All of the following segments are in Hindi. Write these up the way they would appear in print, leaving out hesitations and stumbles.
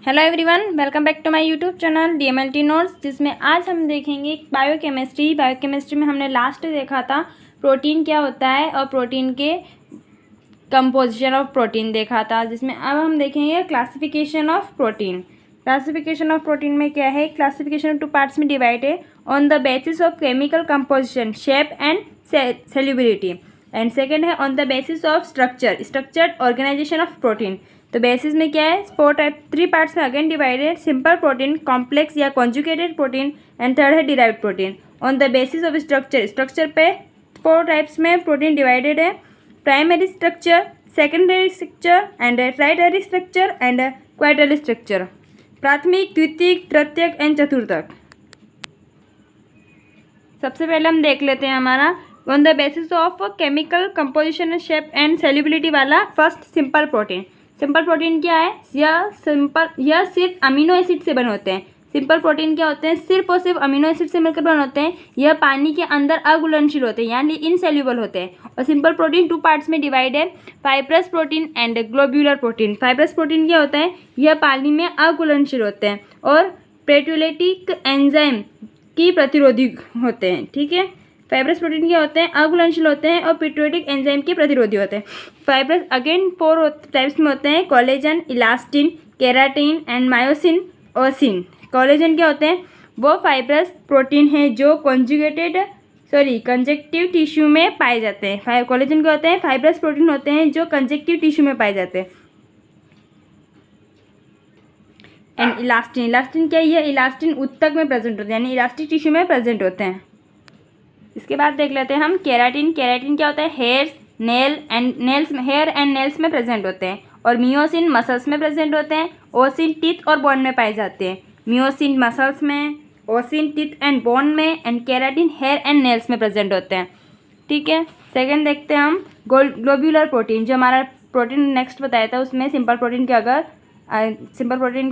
Hello everyone, welcome back to my YouTube channel DMLT notes, जिसमें आज हम देखेंगे बायोकेमिस्ट्री में हमने लास्ट देखा था प्रोटीन क्या होता है और प्रोटीन के कंपोजिशन ऑफ प्रोटीन देखा था, जिसमें अब हम देखेंगे classification of protein. Classification of protein में क्या है, क्लासिफिकेशन टू पार्ट्स में डिवाइड है on the basis of chemical composition, shape and solubility, and second है on the basis of structured organisation of protein. तो बेसिस में क्या है, थ्री पार्ट्स में again divided, simple protein, complex या कॉन्जुगेटेड प्रोटीन, एंड थर्ड है derived protein. On the basis of structure पे 4 टाइप्स में प्रोटीन डिवाइडेड है, primary structure, secondary structure and tertiary structure and quaternary structure. प्राथमिक, द्वितीयक, तृतीयक एंड चतुर्थक। सबसे पहले हम देख लेते हैं हमारा on the basis of chemical composition, shape and solubility वाला first simple protein. Simple protein क्या है, यह सिर्फ अमीनो एसिड से बने होते हैं। सिंपल प्रोटीन क्या होते हैं, सिर्फ और सिर्फ अमीनो एसिड से मिलकर बने होते हैं। यह पानी के अंदर अघुलनशील होते हैं, यानी इनसेल्युबल होते हैं। और सिंपल प्रोटीन 2 पार्ट्स में डिवाइड है, fibrous protein and globular protein. Fibrous protein क्या होता है, यह पानी में अघुलनशील होते हैं और पेट्रोलिटिक एंजाइम की प्रतिरोधी होते हैं। ठीक है, फाइब्रस प्रोटीन क्या होते हैं, अघुलनशील होते हैं और पेट्रोलिटिक एंजाइम के प्रतिरोधी होते हैं। फाइब्रस अगेन 4 टाइप्स में होते हैं, collagen, elastin, keratin and myosin ossein. Collagen क्या होते हैं, वो फाइब्रस प्रोटीन हैं जो कंजक्टिव टिश्यू में पाए जाते हैं। कोलेजन क्या होते हैं, फाइब्रस प्रोटीन होते हैं जो कंजक्टिव टिश्यू में पाए जाते हैं। एंड इलास्टिन क्या है, ये इलास्टिन ऊतक में प्रेजेंट होते हैं, यानी इलास्टिक टिश्यू में प्रेजेंट होते हैं। इसके बाद देख लेते हैं हम केराटिन क्या होता है, हेयर एंड नेल्स में प्रेजेंट होते हैं। और मियोसिन मसल्स में प्रेजेंट होते हैं। ओसिन टीथ और बोन में पाए जाते हैं। मियोसिन मसल्स में, ओसिन टीथ एंड बोन में, and keratin hair and nails में प्रेजेंट होते हैं। ठीक है, सेकेंड देखते हैं हम ग्लोब्यूलर प्रोटीन। जो हमारा प्रोटीन नेक्स्ट बताया था, उसमें सिंपल प्रोटीन के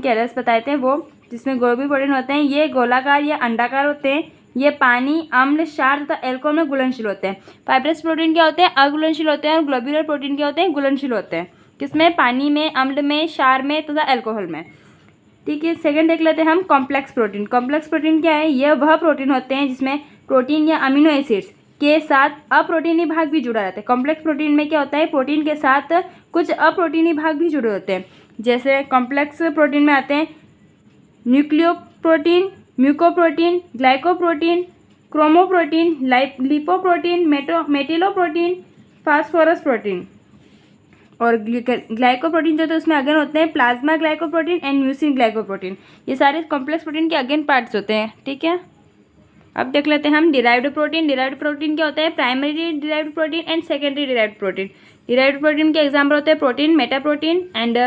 अलग बताए थे, वो जिसमें ग्लोब्यूलर प्रोटीन होते हैं, ये गोलाकार या अंडाकार होते हैं। ये पानी, अम्ल, क्षार तथा एल्कोहल में घुलनशील होते हैं। फाइब्रस प्रोटीन क्या होते हैं, अघुलनशील होते हैं, और ग्लोब्यूलर प्रोटीन क्या होते हैं, घुलनशील होते हैं। किसमें, पानी में, अम्ल में, क्षार में तथा एल्कोहल में। ठीक है, सेकंड देख लेते हैं हम कॉम्प्लेक्स प्रोटीन। कॉम्प्लेक्स प्रोटीन क्या है, यह वह प्रोटीन होते हैं जिसमें प्रोटीन या अमीनो एसिड्स के साथ अप्रोटीनी भाग भी जुड़ा रहता है। कॉम्प्लेक्स प्रोटीन में क्या होता है, प्रोटीन के साथ कुछ अप्रोटीनी भाग भी जुड़े होते हैं। जैसे कॉम्प्लेक्स प्रोटीन में आते हैं nucleoprotein, mucoprotein, glycoprotein, chromoprotein, lipoprotein, metalloprotein, phosphorus protein. और ग्लाइकोप्रोटीन जो होते हैं उसमें अगेन होते हैं plasma glycoprotein and mucin glycoprotein. ये सारे कॉम्प्लेक्स प्रोटीन के अगेन पार्ट्स होते हैं। ठीक है, अब देख लेते हैं हम डिराइव्ड प्रोटीन। डिराइव्ड प्रोटीन क्या होता है, primary derived protein and secondary derived protein. Derived protein के एग्जाम्पल होते हैं प्रोटीन, मेटाप्रोटीन एंड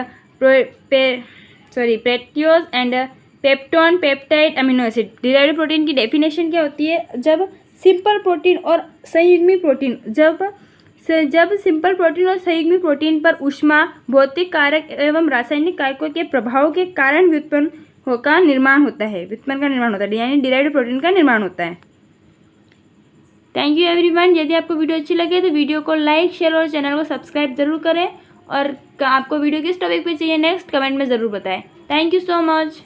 पेप्टियोज and peptone, peptide, amino acid. Derived protein की डेफिनेशन क्या होती है, जब सिंपल प्रोटीन और संयुग्मी प्रोटीन जब सिंपल प्रोटीन और संयुग्मी प्रोटीन पर ऊष्मा, भौतिक कारक एवं रासायनिक कारकों के प्रभाव के कारण व्युत्पन्न का निर्माण होता है, यानी डिराइव्ड प्रोटीन का निर्माण होता है। Thank you everyone. यदि आपको वीडियो अच्छी लगे तो वीडियो को लाइक, शेयर और चैनल को सब्सक्राइब जरूर करें। और आपको वीडियो किस टॉपिक पे चाहिए नेक्स्ट, कमेंट में ज़रूर बताएं। Thank you so much.